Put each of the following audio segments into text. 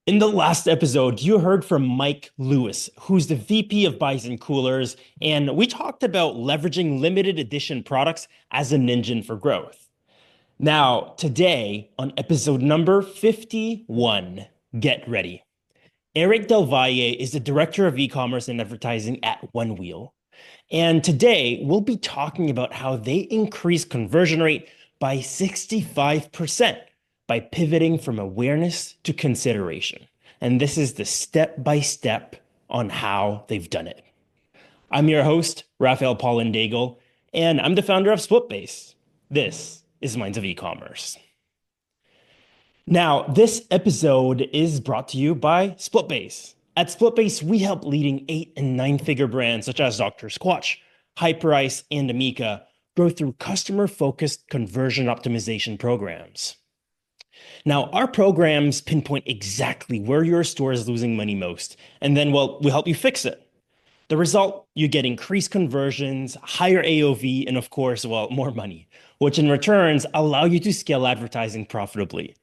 In the last episode, you heard from Mike Lewis, who's the VP of Bison Coolers, and we talked about leveraging limited edition products as an engine for growth. Now, today, on episode number 51, get ready. Eric del Valle is the Director of E-commerce and Advertising at OneWheel. And today, we'll be talking about how they increase conversion rate by 65% by pivoting from awareness to consideration. And this is the step by step on how they've done it. I'm your host, Raphael Paulin-Daigle, and I'm the founder of SplitBase. This is Minds of Ecommerce. Now, this episode is brought to you by SplitBase. At SplitBase, we help leading 8 and 9-figure brands such as Dr Squatch, Hyperice, and Amica grow through customer-focused conversion optimization programs. Now, our programs pinpoint exactly where your store is losing money most, and then, we help you fix it. The result, you get increased conversions, higher AOV, and of course, more money, which in returns allow you to scale advertising profitably.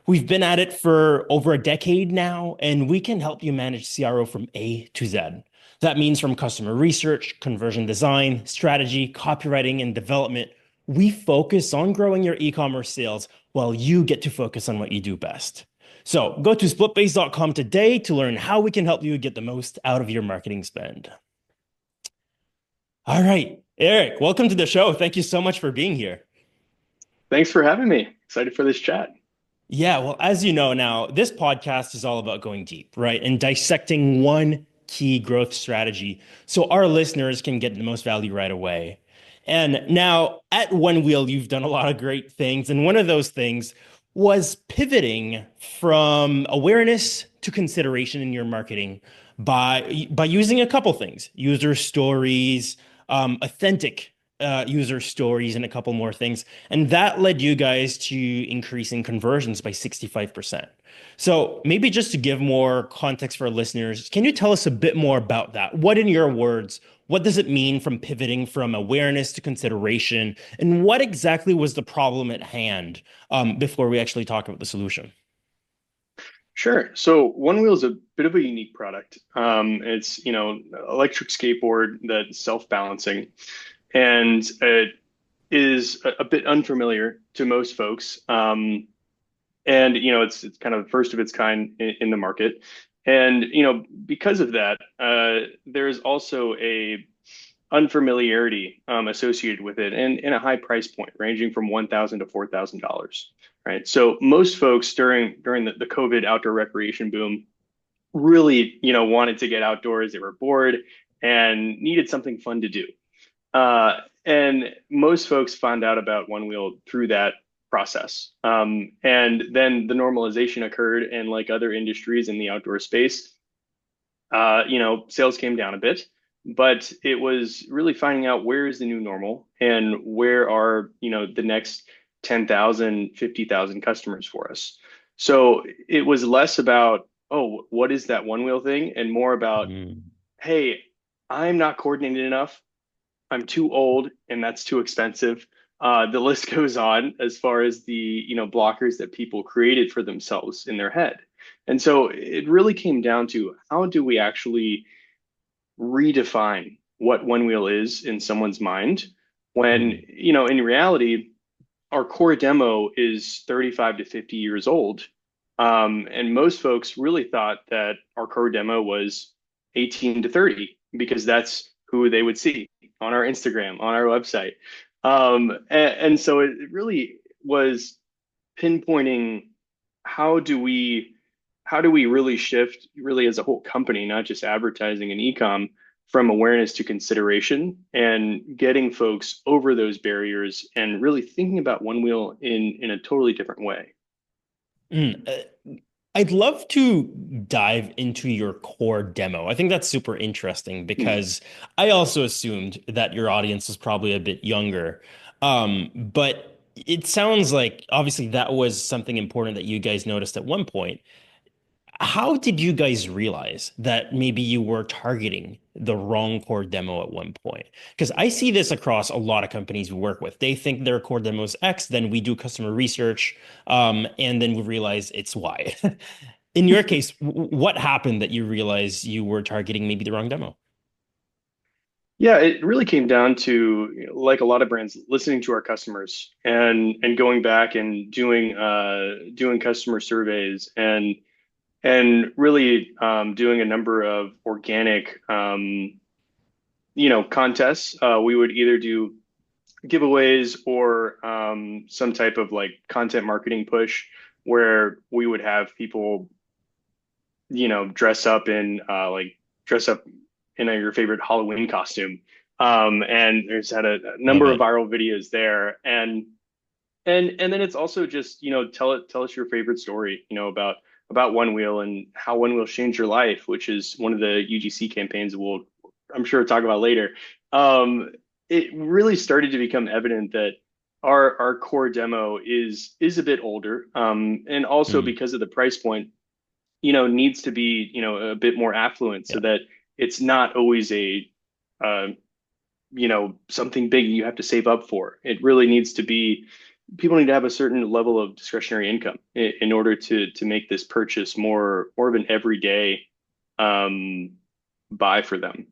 We've been at it for over a decade now, and we can help you manage CRO from A to Z. That means from customer research, conversion design, strategy, copywriting, and development. We focus on growing your e-commerce sales while you get to focus on what you do best. So go to splitbase.com today to learn how we can help you get the most out of your marketing spend. All right, Eric, welcome to the show. Thank you so much for being here. Thanks for having me. Excited for this chat. Yeah, well, as you know now, this podcast is all about going deep, right? And dissecting one key growth strategy so our listeners can get the most value right away. And now at OneWheel, you've done a lot of great things. And one of those things was pivoting from awareness to consideration in your marketing by using a couple things: user stories, authentic user stories, and a couple more things. And that led you guys to increasing conversions by 65%. So maybe just to give more context for our listeners, can you tell us a bit more about that? What, in your words, what does it mean from pivoting from awareness to consideration? And what exactly was the problem at hand before we actually talk about the solution? Sure. So OneWheel is a bit of a unique product. It's electric skateboard that's self-balancing, and it is a bit unfamiliar to most folks. And it's kind of the first of its kind in the market. And because of that, there's also a unfamiliarity associated with it, and a high price point ranging from $1,000 to $4,000. Right. So most folks during the COVID outdoor recreation boom really, wanted to get outdoors. They were bored and needed something fun to do. And most folks found out about OneWheel through that process. And then the normalization occurred, and like other industries in the outdoor space, sales came down a bit, but it was really finding out where is the new normal and where are, the next 10,000, 50,000 customers for us. So it was less about, oh, what is that OneWheel thing? And more about, Mm. hey, I'm not coordinated enough. I'm too old and that's too expensive. The list goes on as far as the blockers that people created for themselves in their head. And so it really came down to, how do we actually redefine what OneWheel is in someone's mind when, Mm. in reality, our core demo is 35 to 50 years old. And most folks really thought that our core demo was 18 to 30 because that's who they would see on our Instagram, on our website. And so it really was pinpointing, how do we really shift, really as a whole company, not just advertising and ecom, from awareness to consideration, and getting folks over those barriers and really thinking about OneWheel in a totally different way. Mm. I'd love to dive into your core demo. I think that's super interesting Hmm. because I also assumed that your audience was probably a bit younger. But it sounds like obviously that was something important that you guys noticed at one point. How did you guys realize that maybe you were targeting the wrong core demo at one point? Because I see this across a lot of companies we work with. They think their core demo is X, then we do customer research, and then we realize it's Y. In your case, what happened that you realized you were targeting maybe the wrong demo? Yeah, it really came down to, like a lot of brands, listening to our customers and going back and doing customer surveys and really doing a number of organic contests. We would either do giveaways or some type of like content marketing push where we would have people, dress up in your favorite Halloween costume. And there's had a Love number of it. viral videos there. And then it's also just, tell us your favorite story, about OneWheel and how OneWheel changed your life, which is one of the UGC campaigns we'll, I'm sure, talk about later. Um, it really started to become evident that our core demo is a bit older, and also Mm, because of the price point, needs to be, a bit more affluent so yeah. that it's not always uh, something big you have to save up for. It really needs to be, people need to have a certain level of discretionary income in order to make this purchase more of an everyday um, buy for them.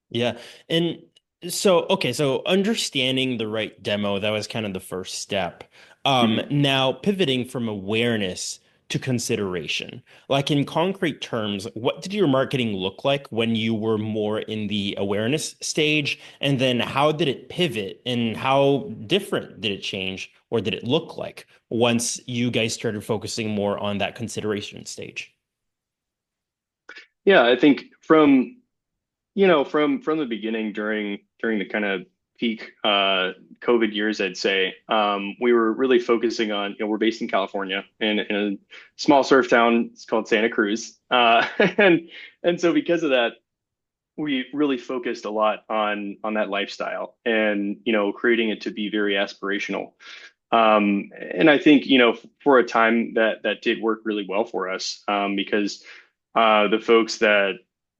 Yeah. And so, okay, so understanding the right demo, that was kind of the first step. Mhm. Now pivoting from awareness to consideration. Like in concrete terms, what did your marketing look like when you were more in the awareness stage? And then how did it pivot and how different did it change or did it look like once you guys started focusing more on that consideration stage? Yeah, I think from the beginning during the kind of peak COVID years, I'd say we were really focusing on, we're based in California in a small surf town. It's called Santa Cruz, and and so because of that, we really focused a lot on that lifestyle and creating it to be very aspirational. And I think for a time that did work really well for us, because the folks that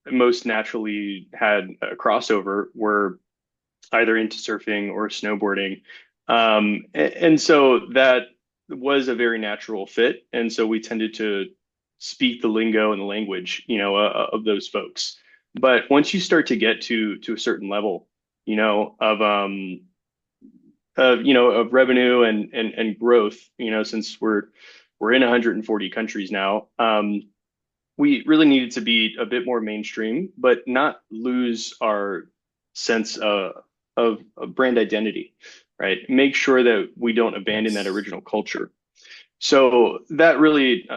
most naturally had a crossover were either into surfing or snowboarding. And so that was a very natural fit. And so we tended to speak the lingo and the language, of those folks. But once you start to get to a certain level, of revenue and growth, since we're in 140 countries now, we really needed to be a bit more mainstream, but not lose our sense of brand identity, right? Make sure that we don't abandon that Yes. original culture. So that really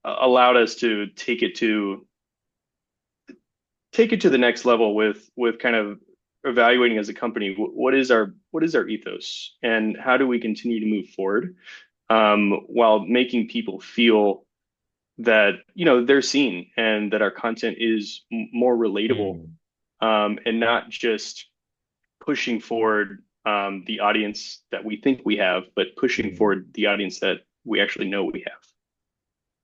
allowed us to take it to the next level with kind of evaluating as a company what is our ethos and how do we continue to move forward, while making people feel that they're seen and that our content is more relatable, Mm, and not just pushing forward the audience that we think we have, but pushing mm. forward the audience that we actually know we have.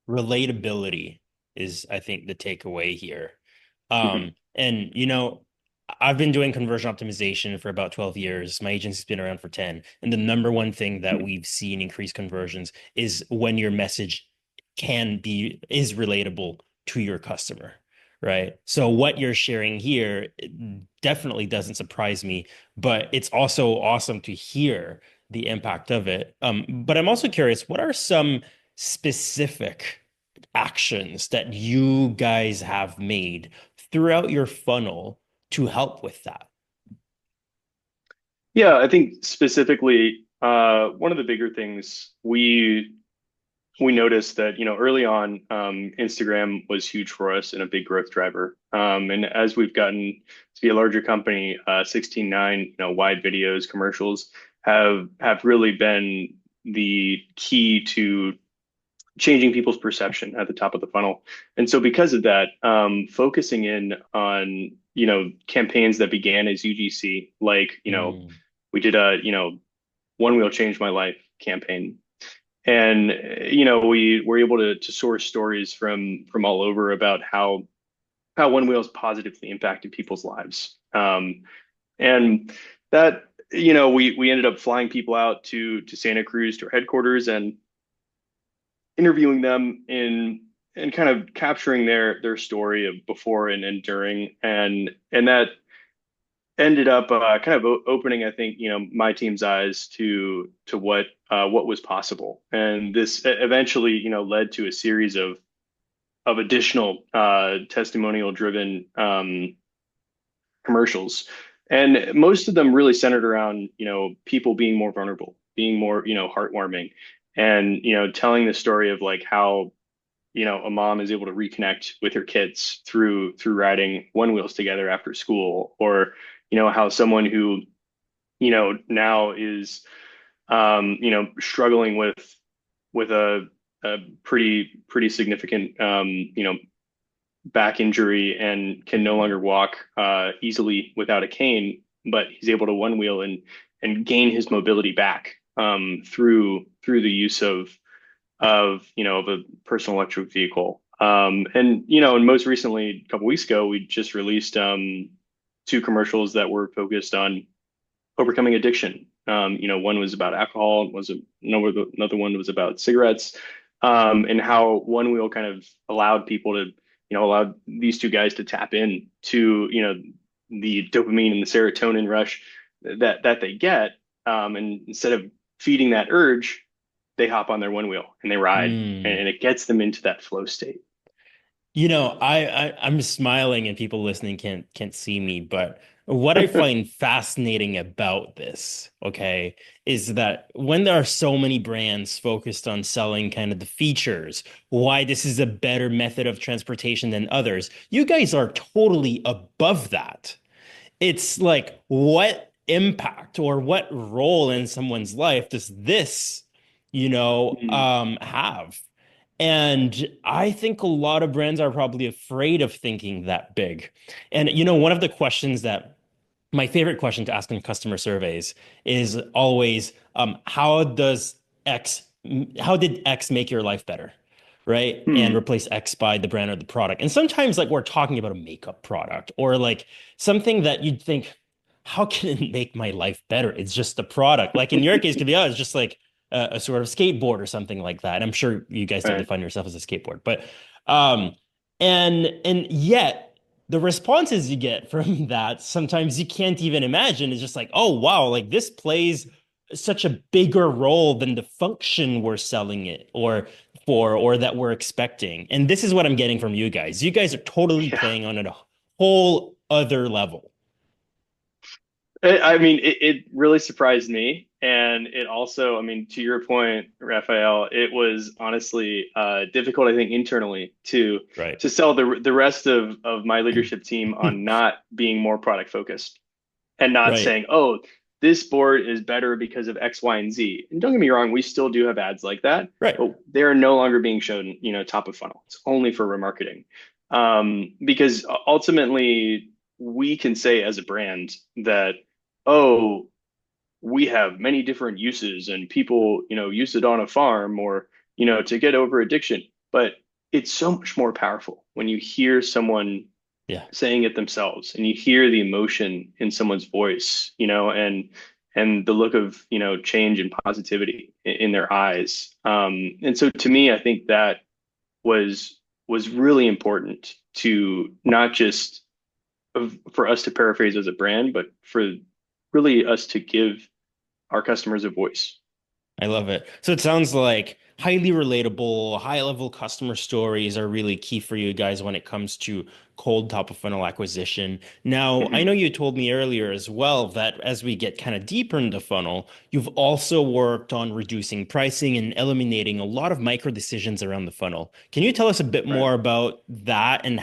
Relatability is, I think, the takeaway here. Mhm. And I've been doing conversion optimization for about 12 years. My agency's been around for 10. And the number one thing that we've seen increase conversions is when your message is relatable to your customer, right? So what you're sharing here definitely doesn't surprise me, but it's also awesome to hear the impact of it. But I'm also curious, what are some specific actions that you guys have made throughout your funnel to help with that? Yeah, I think specifically, one of the bigger things we noticed that early on, Instagram was huge for us and a big growth driver. And as we've gotten to be a larger company, 16:9, wide videos, commercials have really been the key to changing people's perception at the top of the funnel. And so because of that, focusing in on campaigns that began as UGC, like Mm, we did a One Wheel Changed My Life campaign, and we were able to source stories from all over about how One Wheel has positively impacted people's lives. And that we ended up flying people out to Santa Cruz to our headquarters and interviewing them in and kind of capturing their story of before and during, and that ended up kind of opening, I think, my team's eyes to what was possible, and this eventually, led to a series of additional testimonial driven commercials, and most of them really centered around people being more vulnerable, being more heartwarming, and telling the story of like how a mom is able to reconnect with her kids through riding one wheels together after school, or how someone who now is struggling with a pretty significant back injury and can no longer walk easily without a cane, but he's able to one wheel and gain his mobility back through the use of a personal electric vehicle. And most recently, a couple weeks ago, we just released two commercials that were focused on overcoming addiction. One was about alcohol, another one was about cigarettes, and how One Wheel kind of allowed people to, allowed these two guys to tap in to, the dopamine and the serotonin rush that they get, and instead of feeding that urge, they hop on their one wheel and they ride, Hmm. and it gets them into that flow state. I'm smiling and people listening can't see me, but what I find fascinating about this, okay, is that when there are so many brands focused on selling kind of the features, why this is a better method of transportation than others, you guys are totally above that. It's like, what impact or what role in someone's life does this, Mm, have? And I think a lot of brands are probably afraid of thinking that big. And one of the questions that my favorite question to ask in customer surveys is always, X, how did X make your life better? Right. And mm, replace X by the brand or the product. And sometimes like we're talking about a makeup product or like something that you'd think, how can it make my life better? It's just a product. Like in your case, to be honest, it's just like a sort of skateboard or something like that. And I'm sure you guys don't right. define yourself as a skateboard, but um, and yet the responses you get from that sometimes you can't even imagine. It's just like, oh wow, like this plays such a bigger role than the function we're selling it or that we're expecting. And this is what I'm getting from you guys. You guys are totally Yeah. playing on a whole other level. I mean, it really surprised me. And it also, I mean, to your point, Raphael, it was honestly difficult, I think, internally Right. to sell the rest of my leadership team on not being more product focused and not Right. saying, oh, this board is better because of X, Y, and Z. And don't get me wrong, we still do have ads like that, Right. but they're no longer being shown, top of funnel. It's only for remarketing. Because ultimately, we can say as a brand that, oh, we have many different uses and people, use it on a farm or, to get over addiction. But it's so much more powerful when you hear someone Yeah. saying it themselves and you hear the emotion in someone's voice, and the look of, change and positivity in their eyes. And so to me, I think that was was really important to not just for us to paraphrase as a brand, but for really us to give our customers a voice. I love it. So it sounds like highly relatable, high level customer stories are really key for you guys when it comes to cold top of funnel acquisition. Now, I know Mhm. you told me earlier as well that as we get kind of deeper in the funnel, you've also worked on reducing pricing and eliminating a lot of micro decisions around the funnel. Can you tell us a bit Right. more about that and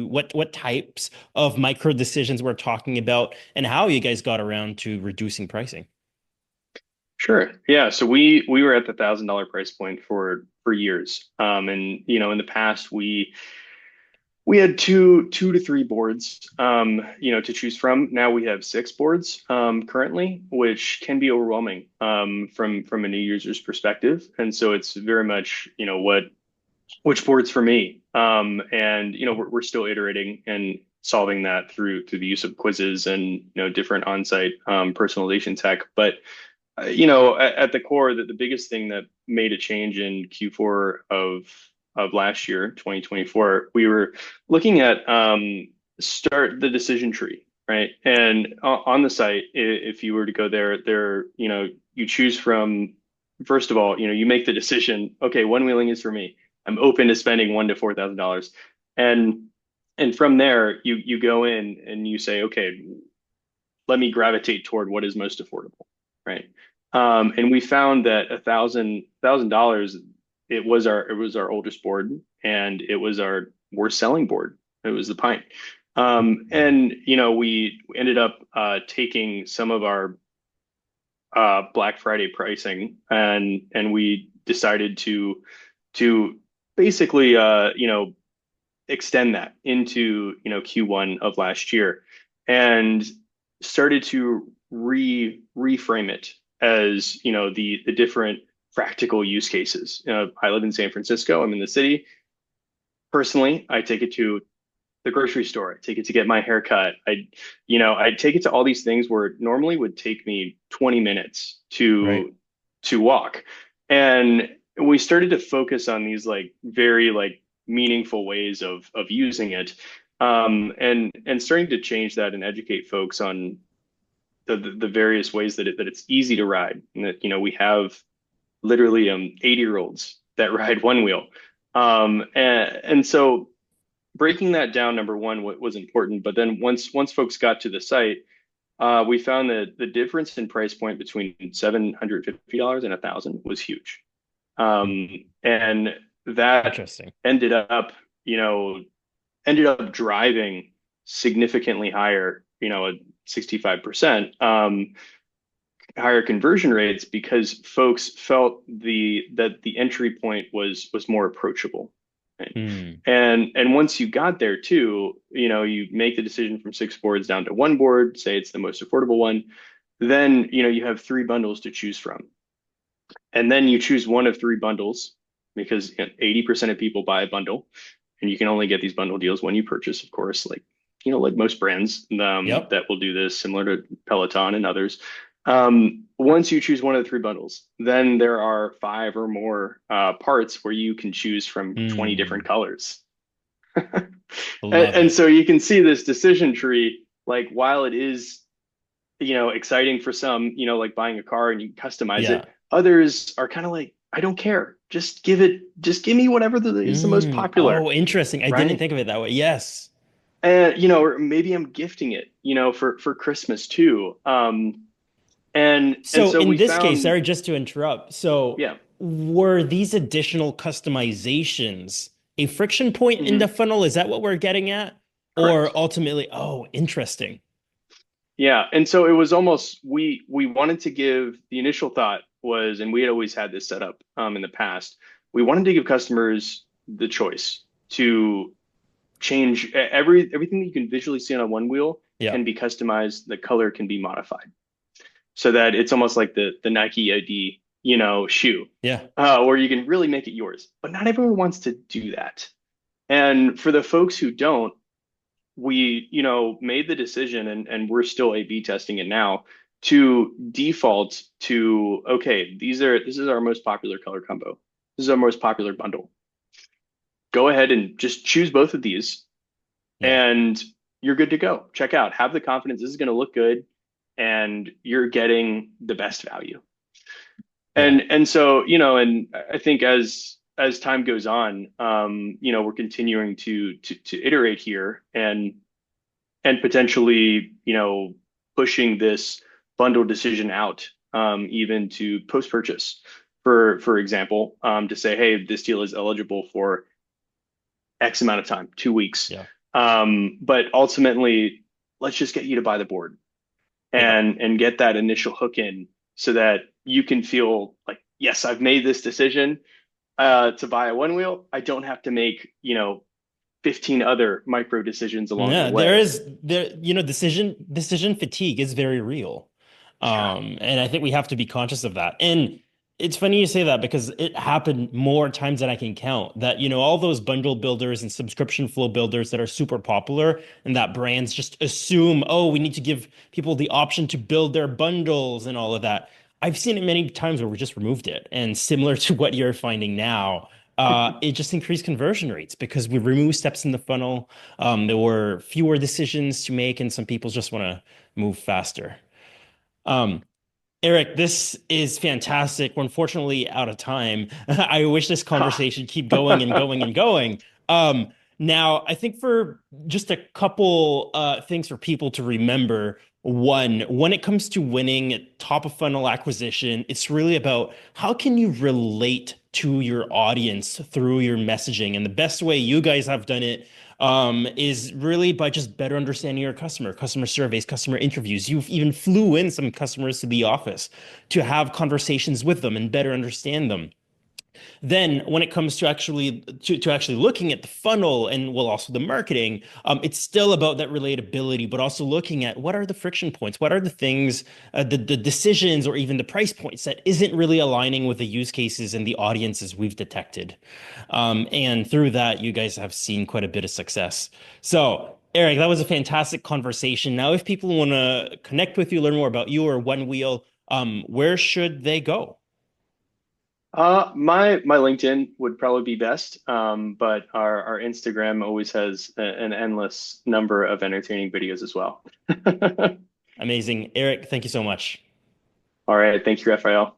what types of micro decisions we're talking about and how you guys got around to reducing pricing? Sure. Yeah. So we were at the $1,000 price point for years. And in the past we had two to three boards, to choose from. Now we have six boards, currently, which can be overwhelming, from a new user's perspective. And so it's very much, which board's for me. And we're still iterating and solving that through the use of quizzes and different on-site personalization tech. But at the core, that the biggest thing that made a change in Q4 of of last year, 2024, we were looking at start the decision tree, right? And on the site, if you were to go there, you choose from, first of all, you make the decision, okay, one wheeling is for me. I'm open to spending $1,000 to $4,000. And from there, you go in and you say, okay, let me gravitate toward what is most affordable, right? And we found that $1,000, it was our oldest board, and it was our worst selling board. It was the Pine. And we ended up taking some of our Black Friday pricing, and we decided to basically extend that into Q1 of last year, and started to reframe it as the different practical use cases. I live in San Francisco. I'm in the city. Personally, I take it to the grocery store. I take it to get my hair cut. I take it to all these things where it normally would take me 20 minutes Right. to walk. And we started to focus on these like very like meaningful ways of using it. And starting to change that and educate folks on the various ways that it's easy to ride. And that, we have literally 80-year-olds that ride one wheel. And so breaking that down, number one, what was important. But then once folks got to the site, we found that the difference in price point between $750 and 1,000 was huge. And that Interesting. ended up, ended up driving significantly higher, 65% higher conversion rates, because folks felt that the entry point was more approachable. Right? Hmm. And once you got there too, you make the decision from 6 boards down to one board, say it's the most affordable one. Then, you have 3 bundles to choose from. And then you choose one of 3 bundles, because 80% of people buy a bundle, and you can only get these bundle deals when you purchase, of course, like most brands Yep. that will do this, similar to Peloton and others. Once you choose one of the 3 bundles, then there are 5 or more parts where you can choose from 20 different Hmm. colors. Love And it. so you can see this decision tree, like while it is, exciting for some, like buying a car and you customize it, Yeah. others are kind of like, I don't care. Just give me whatever is the most Mm. popular, Oh, interesting. I didn't right? think of it that way. Yes. And or maybe I'm gifting it, for Christmas too. And So so in we this case, found, sorry, just to interrupt. So yeah. were these additional customizations a friction point in the Mhm. funnel? Is that what we're getting at? Or Correct. ultimately, oh, interesting. Yeah, and so it was almost, we wanted to give, the initial thought was, and we had always had this set up in the past. We wanted to give customers the choice to change everything that you can visually see on a one wheel Yeah. can be customized. The color can be modified, so that it's almost like the Nike ID, shoe, Yeah. where you can really make it yours. But not everyone wants to do that. And for the folks who don't, we, made the decision, and we're still A/B testing it now, to default to, okay, this is our most popular color combo. This is our most popular bundle. Go ahead and just choose both of these, Yeah. and you're good to go. Check out. Have the confidence. This is going to look good, and you're getting the best value. Yeah. And so, and I think as time goes on, we're continuing to iterate here, and potentially, pushing this bundle decision out, even to post-purchase, for example, to say, hey, this deal is eligible for X amount of time, 2 weeks. Yeah. But ultimately, let's just get you to buy the board, Yeah. and get that initial hook in, so that you can feel like, yes, I've made this decision to buy a one wheel. I don't have to make, 15 other micro decisions along the Yeah, there way. is decision fatigue is very real. Yeah. And I think we have to be conscious of that. And it's funny you say that because it happened more times than I can count that, all those bundle builders and subscription flow builders that are super popular and that brands just assume, oh, we need to give people the option to build their bundles and all of that. I've seen it many times where we just removed it. And similar to what you're finding now, it just increased conversion rates because we removed steps in the funnel. There were fewer decisions to make, and some people just want to move faster. Um, Eric, this is fantastic. We're unfortunately out of time. I wish this Ha. conversation keep going and going and going. Um, Now, I think for just a couple things for people to remember. One, when it comes to winning top of funnel acquisition, it's really about how can you relate to your audience through your messaging. And the best way you guys have done it is really by just better understanding your customer surveys, customer interviews. You've even flew in some customers to the office to have conversations with them and better understand them. Then when it comes to actually looking at the funnel and well also the marketing, it's still about that relatability, but also looking at what are the friction points, what are the things, the decisions or even the price points that isn't really aligning with the use cases and the audiences we've detected. And through that, you guys have seen quite a bit of success. So Eric, that was a fantastic conversation. Now, if people want to connect with you, learn more about you or OneWheel, where should they go? My LinkedIn would probably be best, but our Instagram always has an endless number of entertaining videos as well. Amazing. Eric, thank you so much. All right, thank you, Raphael.